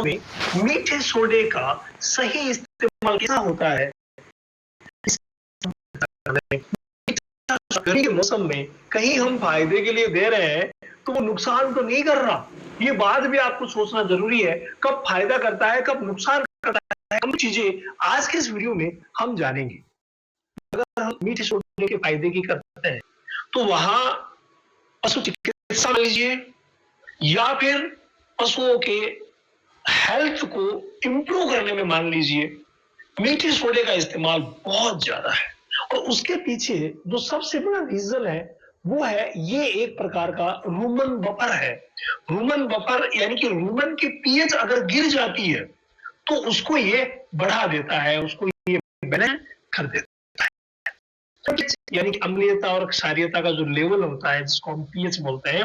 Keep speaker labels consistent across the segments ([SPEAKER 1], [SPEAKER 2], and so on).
[SPEAKER 1] में मीठे सोडे का सही इस्तेमाल कैसा होता है? गर्मी के मौसम में कहीं हम फायदे के लिए दे रहे हैं तो वो नुकसान तो नहीं कर रहा। ये बात भी आपको सोचना जरूरी है, कब फायदा करता है कब नुकसान करता है। हम चीजें आज के इस वीडियो में हम जानेंगे। अगर हम मीठे सोडे के फायदे की करते हैं तो वहां पशु चिकित्सा लीजिए या फिर पशुओं के हेल्थ को इंप्रूव करने में मान लीजिए मीठे सोडे का इस्तेमाल बहुत ज्यादा है। और उसके पीछे जो सबसे बड़ा रीजन है वो है ये एक प्रकार का रूमन बफर है। रूमन बफर यानी कि रूमन की पीएच अगर गिर जाती है तो उसको ये बढ़ा देता है, उसको ये बैलेंस कर देता है। यानी कि अम्लीयता और क्षारीयता का जो लेवल होता है जिसको हम पीएच बोलते हैं,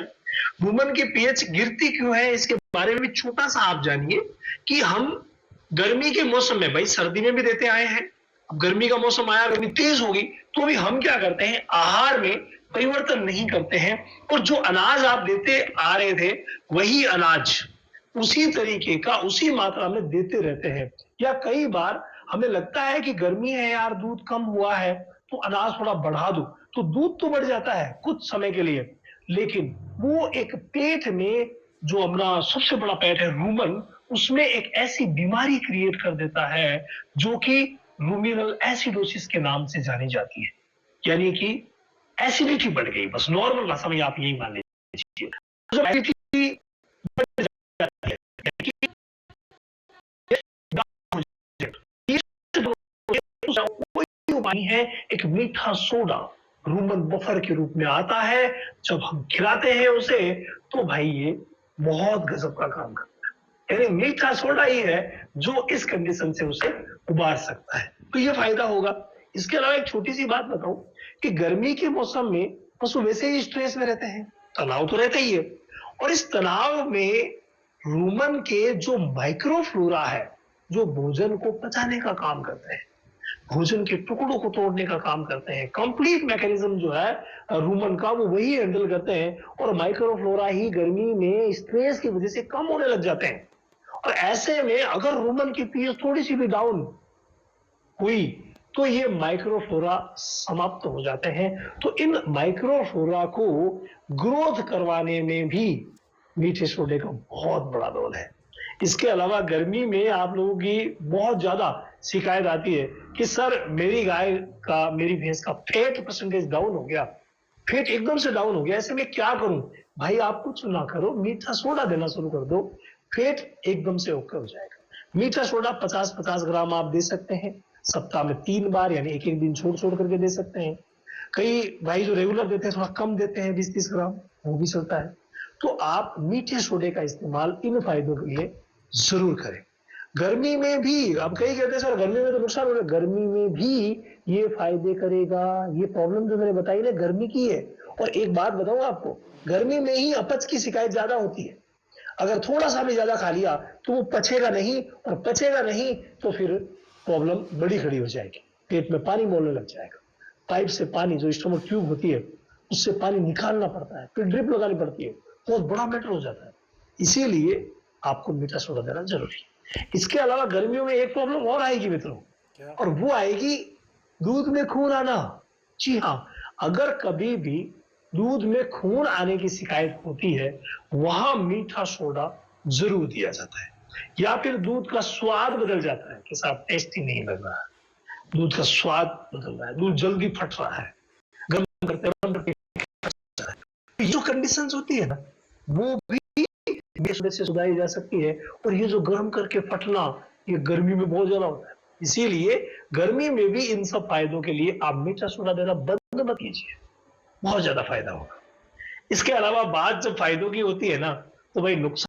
[SPEAKER 1] रूमन की पीएच गिरती क्यों है इसके बारे में भी छोटा सा आप जानिए कि हम गर्मी के मौसम में, भाई सर्दी में भी देते आए हैं, अब गर्मी का मौसम आया, गर्मी तेज होगी तो भी हम क्या करते हैं, आहार में परिवर्तन नहीं करते हैं और जो अनाज आप देते आ रहे थे वही अनाज उसी तरीके का उसी मात्रा में देते रहते हैं। या कई बार हमें लगता है कि गर्मी है यार, दूध कम हुआ है तो अनाज थोड़ा बढ़ा दो, तो दूध तो बढ़ जाता है कुछ समय के लिए, लेकिन वो एक पेट में जो अपना सबसे बड़ा पेट है रूमन, उसमें एक ऐसी बीमारी क्रिएट कर देता है जो कि रूमिनल एसिडोसिस के नाम से जानी जाती है। यानी कि एसिडिटी बढ़ गई, बस नॉर्मल भाषा में आप यही मान लीजिए। जब एसिडिटी बढ़ जाती है कोई उपाय है, एक मीठा सोडा रूमन बफर के रूप में आता है। जब हम खिलाते हैं उसे तो भाई ये बहुत गजब का काम करता है। यानी मीठा सोडा ही है जो इस कंडीशन से उसे उबार सकता है, तो ये फायदा होगा। इसके अलावा एक छोटी सी बात बताऊं कि गर्मी के मौसम में पशु वैसे ही स्ट्रेस में रहते हैं, तनाव तो रहता ही है, और इस तनाव में रूमन के जो माइक्रोफ्लोरा है जो भोजन को पचाने का काम करते हैं, भोजन के टुकड़ों को तोड़ने का काम करते हैं, कंप्लीट मैकेनिज्म जो है रूमन का वो वही हैंडल करते हैं, और माइक्रोफ्लोरा ही गर्मी में स्ट्रेस की वजह से कम होने लग जाते हैं। और ऐसे में अगर रूमन की पीएच थोड़ी सी भी डाउन हुई तो ये माइक्रोफ्लोरा समाप्त हो जाते हैं। तो इन माइक्रोफ्लोरा को ग्रोथ करवाने में भी मीठे सोडे का बहुत बड़ा रोल है। इसके अलावा गर्मी में आप लोगों की बहुत ज्यादा शिकायत आती है कि सर मेरी गाय का, मेरी भैंस का फैट परसेंटेज डाउन हो गया, फैट एकदम से डाउन हो गया, ऐसे में क्या करूं? भाई आप कुछ ना करो, मीठा सोडा देना शुरू कर दो, फैट एकदम से ओके हो जाएगा। मीठा सोडा 50-50 ग्राम आप दे सकते हैं, सप्ताह में 3 बार, यानी एक एक दिन छोड़ छोड़ करके दे सकते हैं। कई भाई जो रेगुलर देते हैं थोड़ा कम देते हैं, 20-30 ग्राम, वो भी चलता है। तो आप मीठे सोडे का इस्तेमाल इन फायदों के लिए जरूर करें। गर्मी में भी, अब कई कहते हैं सर गर्मी में तो नुकसान हो रहा है, गर्मी में भी ये फायदे करेगा। ये प्रॉब्लम जो मैंने बताई ना गर्मी की है। और एक बात बताऊं आपको, गर्मी में ही अपच की शिकायत ज्यादा होती है। अगर थोड़ा सा भी ज्यादा खा लिया तो वो पचेगा नहीं, और पचेगा नहीं तो फिर प्रॉब्लम बड़ी खड़ी हो जाएगी, पेट में पानी मोलने लग जाएगा। पाइप से पानी, जो स्टोमक ट्यूब होती है उससे पानी निकालना पड़ता है, फिर ड्रिप लगानी पड़ती है, बहुत बड़ा मैटर हो जाता है। इसीलिए आपको मीठा सोडा देना जरूरी है। इसके अलावा गर्मियों में एक प्रॉब्लम और आएगी मित्रों, और वो आएगी दूध में खून आना। जी हाँ, अगर कभी भी दूध में खून आने की शिकायत होती है वहां मीठा सोडा जरूर दिया जाता है। या फिर दूध का स्वाद बदल जाता है कि साहब टेस्टी नहीं लग रहा है, दूध का स्वाद बदल रहा है, दूध जल्दी फट रहा है, गर्म करते ये जो कंडीशंस होती है ना वो भी से सुधारी जा सकती है। और ये जो गर्म करके फटना ये गर्मी में बहुत ज्यादा होता है, इसीलिए गर्मी में भी इन सब फायदों के लिए आप मीठा सोडा देना बंद मत कीजिए, बहुत ज्यादा फायदा होगा। इसके अलावा बात जब फायदों की होती है ना तो भाई नुकसान